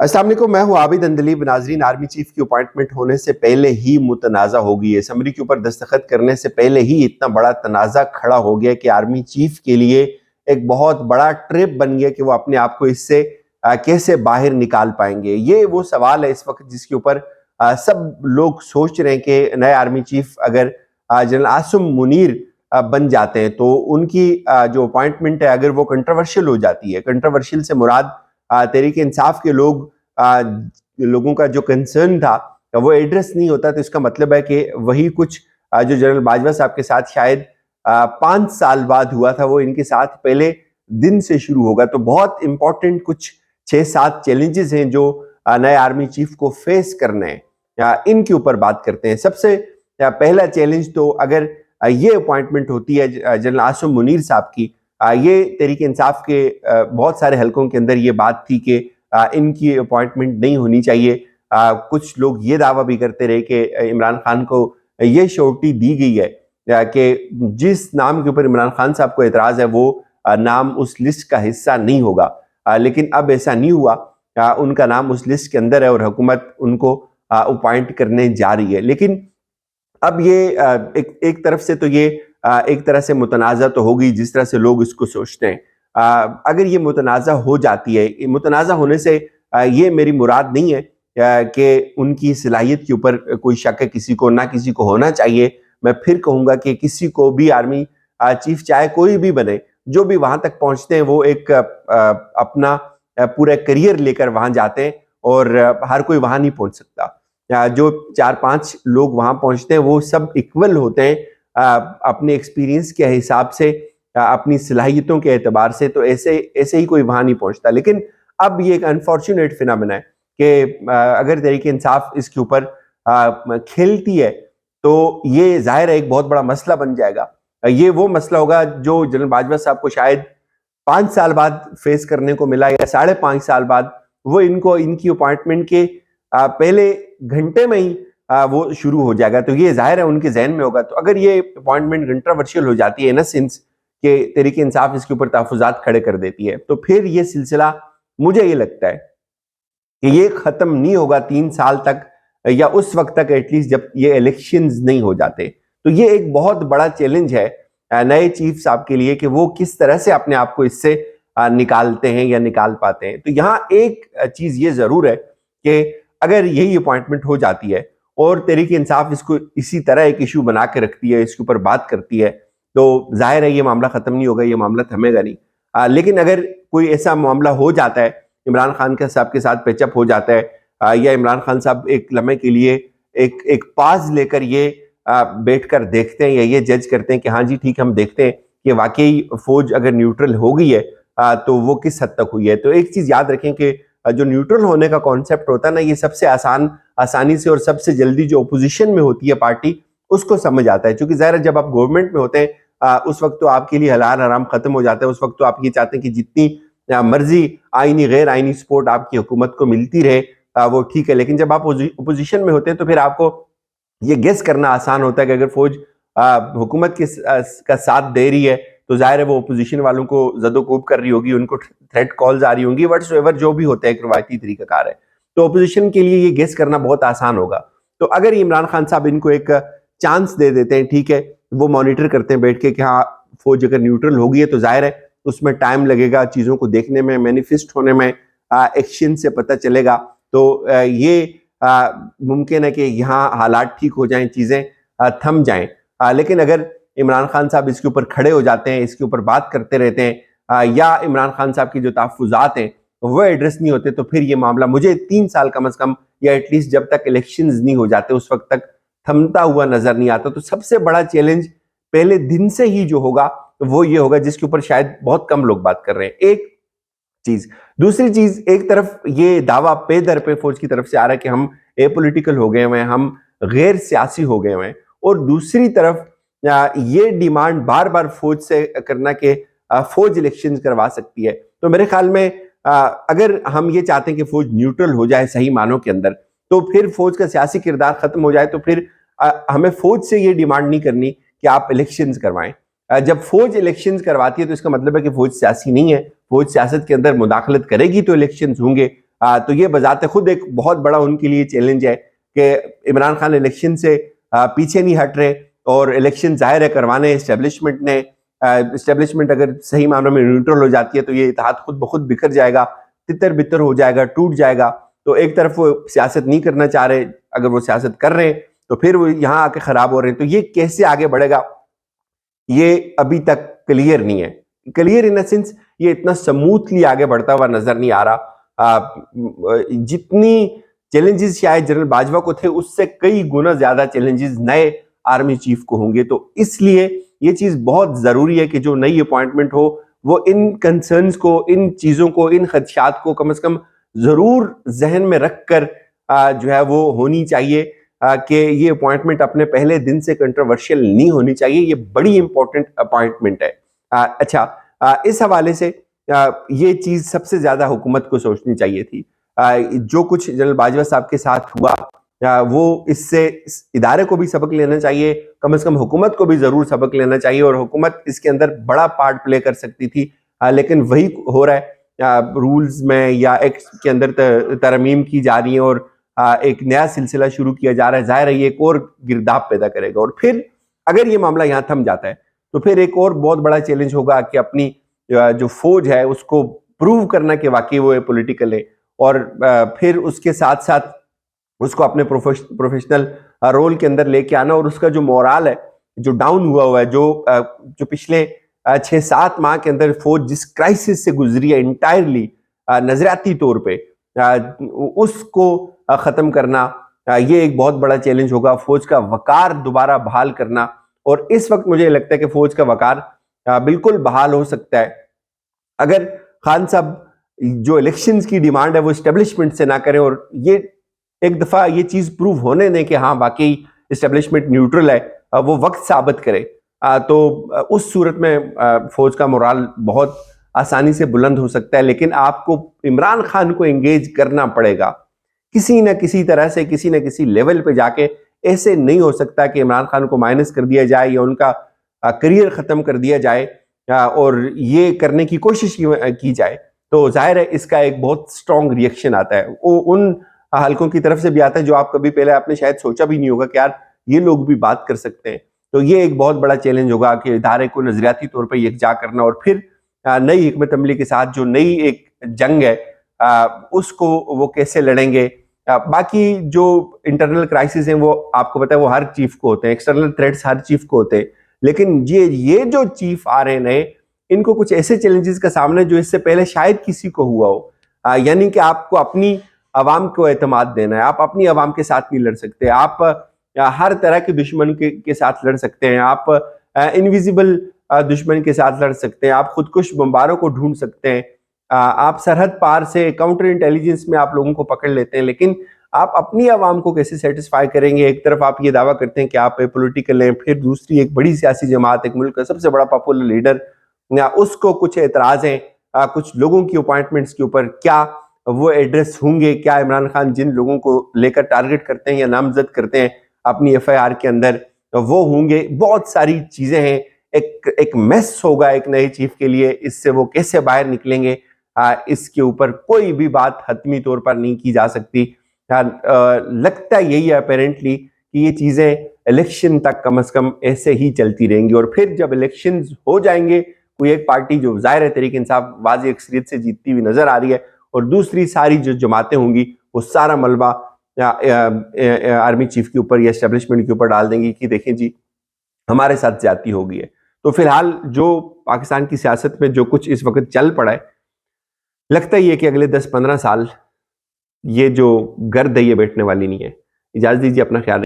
अस्सलाम वालेकुम, मैं हूं आबिद अंदलीब। नाजरीन, आर्मी चीफ की अपॉइंटमेंट होने से पहले ही मुतनाज़ा हो गई है। समरी के ऊपर दस्तखत करने से पहले ही इतना बड़ा तनाज़ा खड़ा हो गया कि आर्मी चीफ के लिए एक बहुत बड़ा ट्रिप बन गया कि वो अपने आप को इससे कैसे बाहर निकाल पाएंगे। ये वो सवाल है इस वक्त जिसके ऊपर सब लोग सोच रहे हैं कि नए आर्मी चीफ अगर जनरल आसिम मुनीर बन जाते हैं तो उनकी जो अपॉइंटमेंट है अगर वो कंट्रोवर्शियल हो जाती है। कंट्रोवर्शियल से मुराद तहरीक इंसाफ के लोगों का जो कंसर्न था वो एड्रेस नहीं होता, तो इसका मतलब है कि वही कुछ जो जनरल बाजवा साहब के साथ शायद 5 साल बाद हुआ था वो इनके साथ पहले दिन से शुरू होगा। तो बहुत इंपॉर्टेंट कुछ 6-7 चैलेंजेस हैं जो नए आर्मी चीफ को फेस करने हैं। इनके ऊपर बात करते हैं। सबसे पहला चैलेंज तो अगर ये अपॉइंटमेंट होती है जनरल आसिम मुनीर साहब की, ये तहरीक इंसाफ के बहुत सारे हलकों के अंदर ये बात थी कि इनकी अपॉइंटमेंट नहीं होनी चाहिए। कुछ लोग ये दावा भी करते रहे कि इमरान खान को ये श्योरिटी दी गई है कि जिस नाम के ऊपर इमरान खान साहब को एतराज है वो नाम उस लिस्ट का हिस्सा नहीं होगा। लेकिन अब ऐसा नहीं हुआ। उनका नाम उस लिस्ट के अंदर है और हुकूमत उनको अपॉइंट करने जा रही है। लेकिन अब ये एक तरफ से तो ये एक तरह से मुतनाज़ा तो होगी जिस तरह से लोग इसको सोचते हैं। अगर ये मुतनाज़ा हो जाती है, मुतनाज़ा होने से ये मेरी मुराद नहीं है कि उनकी सलाहियत के ऊपर कोई शक है, किसी को ना किसी को होना चाहिए। मैं फिर कहूँगा कि किसी को भी आर्मी चीफ चाहे कोई भी बने, जो भी वहाँ तक पहुँचते हैं वो एक अपना पूरा करियर लेकर वहाँ जाते हैं और हर कोई वहाँ नहीं पहुँच सकता। जो 4-5 लोग वहाँ पहुँचते हैं वो सब इक्वल होते हैं अपने एक्सपीरियंस के हिसाब से, अपनी सलाहियतों के एतबार से। तो ऐसे ऐसे ही कोई वहाँ नहीं पहुँचता। लेकिन अब ये एक अनफॉर्चुनेट फिनोमेना है कि अगर तहरीक इंसाफ इसके ऊपर खेलती है तो ये जाहिर है एक बहुत बड़ा मसला बन जाएगा। ये वो मसला होगा जो जनरल बाजवा साहब को शायद 5 साल बाद फेस करने को मिला या 5.5 साल बाद। वो इनको इनकी अपॉइंटमेंट के पहले घंटे में ही वो शुरू हो जाएगा। तो ये जाहिर है उनके जहन में होगा। तो अगर ये अपॉइंटमेंट कंट्रोवर्शियल हो जाती है इन सेंस कि तहरीक इंसाफ इसके ऊपर तहफुजात खड़े कर देती है, तो फिर ये सिलसिला मुझे ये लगता है कि ये खत्म नहीं होगा 3 साल तक या उस वक्त तक एटलीस्ट जब ये इलेक्शंस नहीं हो जाते। तो ये एक बहुत बड़ा चैलेंज है नए चीफ साहब के लिए कि वो किस तरह से अपने आप को इससे निकालते हैं या निकाल पाते हैं। तो यहाँ एक चीज ये जरूर है कि अगर यही अपॉइंटमेंट हो जाती है और तहरीक इंसाफ इसको इसी तरह एक इशू बना के रखती है, इसके ऊपर बात करती है, तो जाहिर है ये मामला खत्म नहीं होगा, ये मामला थमेगा नहीं। लेकिन अगर कोई ऐसा मामला हो जाता है, इमरान खान के साहब के साथ पेचअप हो जाता है या इमरान खान साहब एक लम्हे के लिए एक पाज लेकर ये बैठकर देखते हैं या ये जज करते हैं कि हाँ जी ठीक, हम देखते हैं कि वाकई फौज अगर न्यूट्रल हो गई है तो वो किस हद तक हुई है। तो एक चीज याद रखें कि जो न्यूट्रल होने का कॉन्सेप्ट होता है ना, ये सबसे आसानी से और सबसे जल्दी जो अपोजिशन में होती है पार्टी उसको समझ आता है। क्योंकि ज़ाहिर जब आप गवर्नमेंट में होते हैं उस वक्त तो आपके लिए हलाल हराम खत्म हो जाता है। उस वक्त तो आप ये चाहते हैं कि जितनी मर्जी आईनी गैर आईनी सपोर्ट आपकी हुकूमत को मिलती रहे वो ठीक है। लेकिन जब आप अपोजिशन में होते हैं तो फिर आपको ये गेस करना आसान होता है कि अगर फौज हुकूमत का साथ दे रही है तो जाहिर है वो अपोजिशन वालों को जदोकोब कर रही होगी, उनको थ्रेट कॉल्स आ रही होंगी, व्हाट्सएवर जो भी होता है एक रवायती तरीकाकार है। तो अपोजिशन के लिए ये गेस करना बहुत आसान होगा। तो अगर इमरान खान साहब इनको एक चांस दे देते हैं, ठीक है, वो मॉनिटर करते हैं बैठ के कि हाँ फौज अगर न्यूट्रल हो गई है तो जाहिर है उसमें टाइम लगेगा चीज़ों को देखने में, मैनिफेस्ट होने में, एक्शन से पता चलेगा। तो ये मुमकिन है कि यहाँ हालात ठीक हो जाएं, चीज़ें थम जाएं। लेकिन अगर इमरान खान साहब इसके ऊपर खड़े हो जाते हैं, इसके ऊपर बात करते रहते हैं या इमरान खान साहब की जो तहफ़्फ़ुज़ात हैं वो एड्रेस नहीं होते, तो फिर ये मामला मुझे 3 साल कम से कम या एटलीस्ट जब तक इलेक्शंस नहीं हो जाते उस वक्त तक थमता हुआ नजर नहीं आता। तो सबसे बड़ा चैलेंज पहले दिन से ही जो होगा वो ये होगा जिसके ऊपर शायद बहुत कम लोग बात कर रहे हैं। एक चीज, दूसरी चीज, एक तरफ ये दावा पे दर पे फौज की तरफ से आ रहा है कि हम एपॉलिटिकल हो गए हुए हैं, हम गैर सियासी हो गए हुए हैं, और दूसरी तरफ ये डिमांड बार बार फौज से करना कि फौज इलेक्शंस करवा सकती है। तो मेरे ख्याल में अगर हम ये चाहते हैं कि फौज न्यूट्रल हो जाए सही मानों के अंदर, तो फिर फौज का सियासी किरदार खत्म हो जाए, तो फिर हमें फौज से ये डिमांड नहीं करनी कि आप इलेक्शंस करवाएं। जब फौज इलेक्शंस करवाती है तो इसका मतलब है कि फौज सियासी नहीं है। फौज सियासत के अंदर मुदाखलत करेगी तो इलेक्शंस होंगे, तो ये बजाते खुद एक बहुत बड़ा उनके लिए चैलेंज है कि इमरान खान इलेक्शन से पीछे नहीं हट रहे और इलेक्शन जाहिर है करवाने इस्टेब्लिशमेंट ने। इस्टेब्लिशमेंट अगर सही मानों में न्यूट्रल हो जाती है तो ये इत्तेहाद खुद ब खुद बिखर जाएगा, तितर बितर हो जाएगा, टूट जाएगा। तो एक तरफ वो सियासत नहीं करना चाह रहे, अगर वो सियासत कर रहे हैं तो फिर वो यहाँ आके खराब हो रहे हैं। तो ये कैसे आगे बढ़ेगा ये अभी तक क्लियर नहीं है। क्लियर इन द सेंस ये इतना स्मूथली आगे बढ़ता हुआ नजर नहीं आ रहा। जितनी चैलेंजेस शायद जनरल बाजवा को थे उससे कई गुना ज्यादा चैलेंजेस नए आर्मी चीफ को होंगे। तो इसलिए ये चीज बहुत जरूरी है कि जो नई अपॉइंटमेंट हो वो इन कंसर्न्स को, इन चीजों को, इन खदशात को कम से कम जरूर जहन में रखकर जो है वो होनी चाहिए कि ये अपॉइंटमेंट अपने पहले दिन से कंट्रोवर्शियल नहीं होनी चाहिए। ये बड़ी इंपॉर्टेंट अपॉइंटमेंट है। अच्छा, इस हवाले से ये चीज सबसे ज्यादा हुकूमत को सोचनी चाहिए थी। जो कुछ जनरल बाजवा साहब के साथ हुआ वो इससे इस इदारे को भी सबक लेना चाहिए, कम से कम हुकूमत को भी जरूर सबक लेना चाहिए और हुकूमत इसके अंदर बड़ा पार्ट प्ले कर सकती थी। लेकिन वही हो रहा है, रूल्स में या एक्ट के अंदर तरमीम की जा रही है और एक नया सिलसिला शुरू किया जा रहा है। जाहिर है ये एक और गिरदाब पैदा करेगा और फिर अगर ये मामला यहाँ थम जाता है तो फिर एक और बहुत बड़ा चैलेंज होगा कि अपनी जो फौज है उसको प्रूव करना कि वाकई वो पॉलिटिकल है और फिर उसके साथ साथ उसको अपने प्रोफेशनल रोल के अंदर लेके आना और उसका जो मोराल है जो डाउन हुआ है, जो पिछले 6-7 माह के अंदर फौज जिस क्राइसिस से गुजरी है इंटायरली नजरियाती तौर पे, उसको खत्म करना ये एक बहुत बड़ा चैलेंज होगा। फौज का वकार दोबारा बहाल करना, और इस वक्त मुझे लगता है कि फौज का वकार बिल्कुल बहाल हो सकता है अगर खान साहब जो इलेक्शंस की डिमांड है वो एस्टेब्लिशमेंट से ना करें और ये एक दफा ये चीज प्रूव होने दें कि हाँ वाकई एस्टेब्लिशमेंट न्यूट्रल है, वो वक्त साबित करे। तो उस सूरत में फौज का मोराल बहुत आसानी से बुलंद हो सकता है। लेकिन आपको इमरान खान को एंगेज करना पड़ेगा किसी न किसी तरह से, किसी न किसी लेवल पे जाके। ऐसे नहीं हो सकता कि इमरान खान को माइनस कर दिया जाए या उनका करियर खत्म कर दिया जाए और ये करने की कोशिश की जाए। तो जाहिर है इसका एक बहुत स्ट्रॉन्ग रिएक्शन आता है, वो उन हलकों की तरफ से भी आता है जो आप कभी पहले आपने शायद सोचा भी नहीं होगा कि यार ये लोग भी बात कर सकते हैं। तो ये एक बहुत बड़ा चैलेंज होगा कि इदारे को नजरियाती तौर पर यकजा करना और फिर नई हिकमत अमली के साथ जो नई एक जंग है उसको वो कैसे लड़ेंगे। बाकी जो इंटरनल क्राइसिस हैं वो आपको पता है वो हर चीफ को होते हैं, एक्सटर्नल थ्रेट्स हर चीफ को होते हैं, लेकिन ये जो चीफ आ रहे हैं इनको कुछ ऐसे चैलेंजेस का सामना जो इससे पहले शायद किसी को हुआ हो। यानी कि आपको अपनी आवाम को एतमाद देना है, आप अपनी आवाम के साथ नहीं लड़ सकते, आप हर तरह के दुश्मन के साथ लड़ सकते हैं, आप इनविजिबल दुश्मन के साथ लड़ सकते हैं, आप खुदकुश बम्बारों को ढूंढ सकते हैं, आप सरहद पार से काउंटर इंटेलिजेंस में आप लोगों को पकड़ लेते हैं, लेकिन आप अपनी आवाम को कैसे सेटिस्फाई करेंगे। एक तरफ आप ये दावा करते हैं कि आप पॉलिटिकल हैं, फिर दूसरी एक बड़ी सियासी जमात, एक मुल्क का सबसे बड़ा पॉपुलर लीडर, उसको कुछ एतराज हैं कुछ लोगों की अपॉइंटमेंट्स के ऊपर, क्या वो एड्रेस होंगे, क्या इमरान खान जिन लोगों को लेकर टारगेट करते हैं या नामजद करते हैं अपनी FIR के अंदर वो होंगे। बहुत सारी चीजें हैं, एक मेस होगा एक नए चीफ के लिए, इससे वो कैसे बाहर निकलेंगे इसके ऊपर कोई भी बात हतमी तौर पर नहीं की जा सकती। लगता यही है अपेरेंटली कि ये चीजें इलेक्शन तक कम से कम ऐसे ही चलती रहेंगी और फिर जब इलेक्शन हो जाएंगे कोई एक पार्टी जो जाहिर है तहरीक इंसाफ वाज़ेह अक्सरियत से जीतती हुई नजर आ रही है और दूसरी सारी जो जमातें होंगी वो सारा मलबा आर्मी चीफ के ऊपर या एस्टेब्लिशमेंट के ऊपर डाल देंगी कि देखें जी हमारे साथ ज्यादती हो गई है। तो फिलहाल जो पाकिस्तान की सियासत में जो कुछ इस वक्त चल पड़ा है, लगता ही है कि अगले 10-15 साल ये जो गर्द है ये बैठने वाली नहीं है। इजाजत दीजिए, अपना ख्याल